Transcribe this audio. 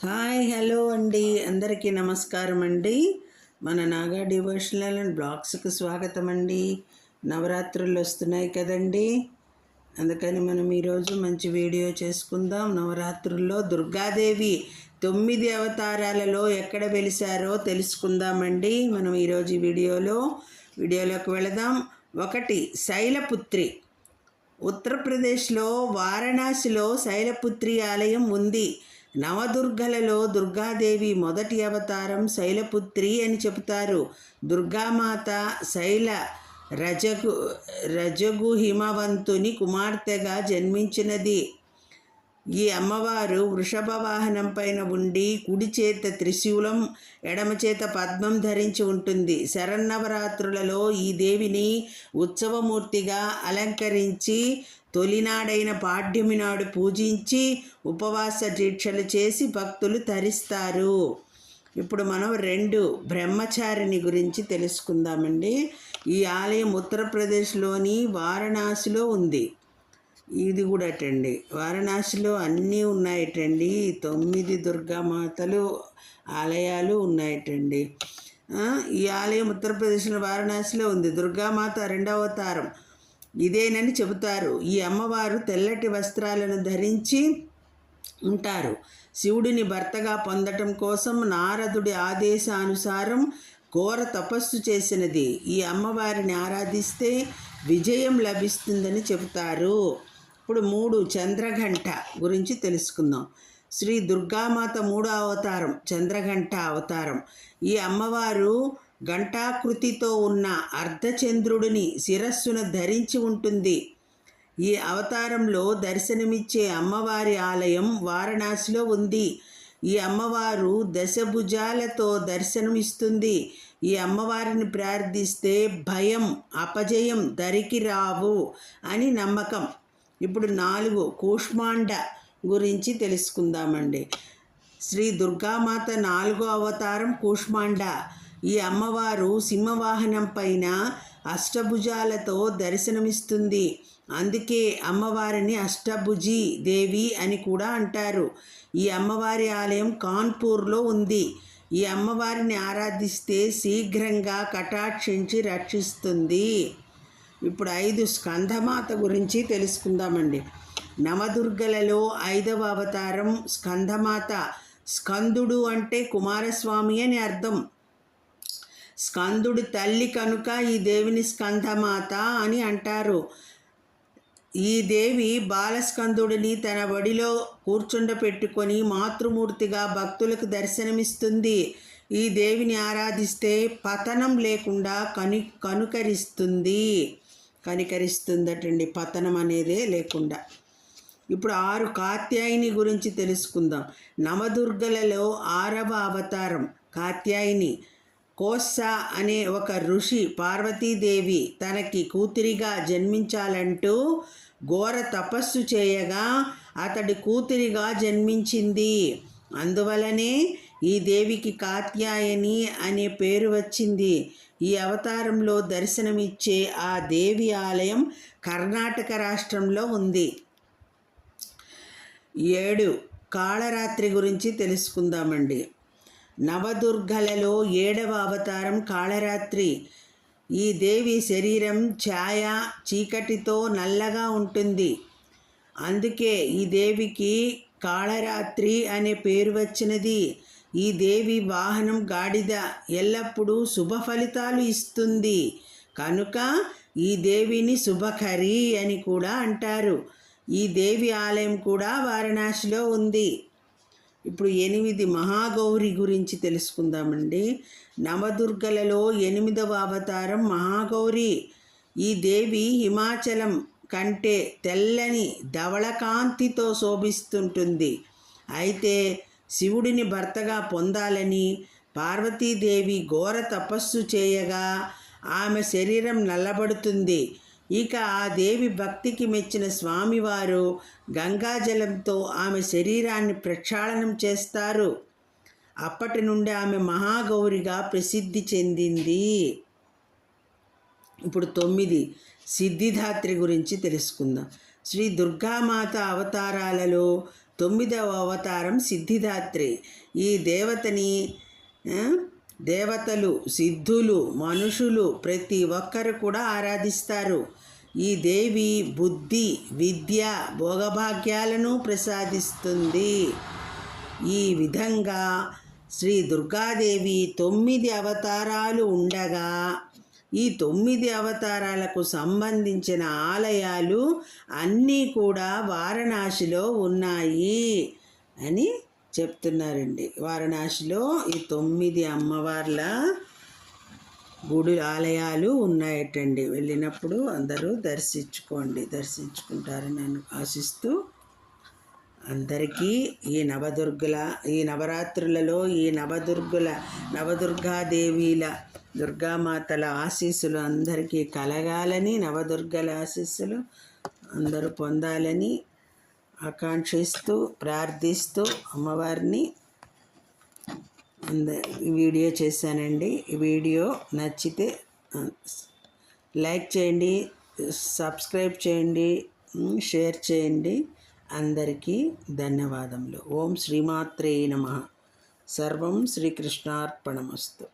Hi hello అండి, అందరికీ నమస్కారం అండి. మన నాగా డివోషనల్ అండ్ బ్లాగ్స్కి స్వాగతం అండి. నవరాత్రులు వస్తున్నాయి కదండి, అందుకని మనం ఈరోజు మంచి వీడియో చేసుకుందాం. నవరాత్రుల్లో దుర్గాదేవి 9 అవతారాలలో ఎక్కడ వెలిసారో తెలుసుకుందామండి. మనం ఈరోజు వీడియోలోకి వెళదాం. 1. శైలపుత్రి. ఉత్తరప్రదేశ్లో వారణాసిలో శైలపుత్రి ఆలయం ఉంది. నవదుర్గలలో దుర్గాదేవి మొదటి అవతారం శైలపుత్రి అని చెబుతారు. దుర్గామాత శైల రజగు హిమవంతుని కుమార్తెగా జన్మించినది. ఈ అమ్మవారు వృషభ వాహనం పైన ఉండి కుడి చేత త్రిశూలం, ఎడమ చేత పద్మం ధరించి ఉంటుంది. శరన్నవరాత్రులలో ఈ దేవిని ఉత్సవమూర్తిగా అలంకరించి తొలినాడైన పాడ్యమి నాడు పూజించి ఉపవాస దీక్షలు చేసి భక్తులు తరిస్తారు. ఇప్పుడు మనం 2 బ్రహ్మచారిణి గురించి తెలుసుకుందామండి. ఈ ఆలయం ఉత్తరప్రదేశ్లోని వారణాసిలో ఉంది. ఇది కూడా అటండి, వారణాసిలో అన్నీ ఉన్నాయటండి. 9 దుర్గామాతలు ఆలయాలు ఉన్నాయటండి. ఈ ఆలయం ఉత్తరప్రదేశ్లో వారణాసిలో ఉంది. దుర్గామాత 2వ అవతారం ఇదేనని చెబుతారు. ఈ అమ్మవారు తెల్లటి వస్త్రాలను ధరించి ఉంటారు. శివుడిని భర్తగా పొందటం కోసం నారదుడి ఆదేశానుసారం ఘోర తపస్సు చేసినది. ఈ అమ్మవారిని ఆరాధిస్తే విజయం లభిస్తుందని చెబుతారు. ఇప్పుడు 3 చంద్రఘంట గురించి తెలుసుకుందాం. శ్రీ దుర్గామాత 3వ అవతారం చంద్రఘంట అవతారం. ఈ అమ్మవారు ఘంటాకృతితో ఉన్న అర్ధచంద్రుడిని శిరస్సున ధరించి ఉంటుంది. ఈ అవతారంలో దర్శనమిచ్చే అమ్మవారి ఆలయం వారణాసిలో ఉంది. ఈ అమ్మవారు దశభుజాలతో దర్శనమిస్తుంది. ఈ అమ్మవారిని ప్రార్థిస్తే భయం, అపజయం దరికి రావు అని నమ్మకం. ఇప్పుడు 4 కూష్మాండ గురించి తెలుసుకుందామండి. శ్రీ దుర్గామాత 4వ అవతారం కూష్మాండ. ఈ అమ్మవారు సింహవాహనం పైన అష్టభుజాలతో దర్శనమిస్తుంది. అందుకే అమ్మవారిని అష్టభుజి దేవి అని కూడా అంటారు. ఈ అమ్మవారి ఆలయం కాన్పూర్లో ఉంది. ఈ అమ్మవారిని ఆరాధిస్తే శీఘ్రంగా కటాక్షించి రక్షిస్తుంది. ఇప్పుడు 5 స్కందమాత గురించి తెలుసుకుందామండి. నవదుర్గలలో 5వ అవతారం స్కందమాత. స్కందుడు అంటే కుమారస్వామి అని అర్థం. స్కందుడు తల్లి కనుక ఈ దేవిని స్కందమాత అని అంటారు. ఈ దేవి బాలస్కందుడిని తన ఒడిలో కూర్చుండపెట్టుకొని మాతృమూర్తిగా భక్తులకు దర్శనమిస్తుంది. ఈ దేవిని ఆరాధిస్తే పతనం లేకుండా కనికరిస్తుందటండి, పతనం అనేదే లేకుండా. ఇప్పుడు 6 కాత్యాయిని గురించి తెలుసుకుందాం. నవదుర్గలలో 6వ అవతారం కాత్యాయిని. కోస్స అనే ఒక ఋషి పార్వతీదేవి తనకి కూతురిగా జన్మించాలంటూ ఘోర తపస్సు చేయగా అతడి కూతురిగా జన్మించింది. అందువలనే ఈ దేవికి కాత్యాయని అనే పేరు వచ్చింది. ఈ అవతారంలో దర్శనమిచ్చే ఆ దేవి ఆలయం కర్ణాటక రాష్ట్రంలో ఉంది. 7 కాళరాత్రి గురించి తెలుసుకుందామండి. నవదుర్గలలో 7వ అవతారం కాళరాత్రి. ఈ దేవి శరీరం ఛాయ చీకటితో నల్లగా ఉంటుంది. అందుకే ఈ దేవికి కాళరాత్రి అనే పేరు వచ్చినది. ఈ దేవి వాహనం గాడిద, ఎల్లప్పుడూ శుభ ఫలితాలు ఇస్తుంది కనుక ఈ దేవిని శుభకరి అని కూడా అంటారు. ఈ దేవి ఆలయం కూడా వారణాసిలో ఉంది. ఇప్పుడు 8 మహాగౌరి గురించి తెలుసుకుందామండి. నవదుర్గలలో 8వ అవతారం మహాగౌరి. ఈ దేవి హిమాచలం కంటే తెల్లని ధవళకాంతితో శోభిస్తుంటుంది. అయితే శివుడిని భర్తగా పొందాలని పార్వతీదేవి ఘోర తపస్సు చేయగా ఆమె శరీరం నల్లబడుతుంది. ఇక ఆ దేవి భక్తికి మెచ్చిన స్వామివారు గంగాజలంతో ఆమె శరీరాన్ని ప్రక్షాళనం చేస్తారు. అప్పటి నుండి ఆమె మహాగౌరిగా ప్రసిద్ధి చెందింది. ఇప్పుడు 9 సిద్ధిదాత్రి గురించి తెలుసుకుందాం. శ్రీ దుర్గామాత అవతారాలలో 9వ అవతారం సిద్ధిదాత్రి. ఈ దేవతని దేవతలు, సిద్ధులు, మనుషులు ప్రతి ఒక్కరు కూడా ఆరాధిస్తారు. ఈ దేవి బుద్ధి, విద్య, భోగభాగ్యాలను ప్రసాదిస్తుంది. ఈ విధంగా శ్రీ దుర్గాదేవి 9 అవతారాలు ఉండగా ఈ 9 అవతారాలకు సంబంధించిన ఆలయాలు అన్నీ కూడా వారణాసిలో ఉన్నాయి అని చెప్తున్నారండి. వారణాసిలో ఈ 9 అమ్మవార్ల గుడి ఆలయాలు ఉన్నాయటండి. వెళ్ళినప్పుడు అందరూ దర్శించుకుంటారని నేను ఆశిస్తూ అందరికీ ఈ నవరాత్రులలో ఈ నవదుర్గాదేవీల దుర్గామాతల ఆశీస్సులు అందరికీ కలగాలని, నవదుర్గల ఆశీస్సులు అందరూ పొందాలని ఆకాంక్షిస్తూ ప్రార్థిస్తూ అమ్మవారిని వీడియో చేశానండి. ఈ వీడియో నచ్చితే లైక్ చేయండి, సబ్స్క్రైబ్ చేయండి, షేర్ చేయండి. అందరికీ ధన్యవాదములు. ఓం శ్రీమాత్రే నమః. సర్వం శ్రీకృష్ణార్పణమస్తు.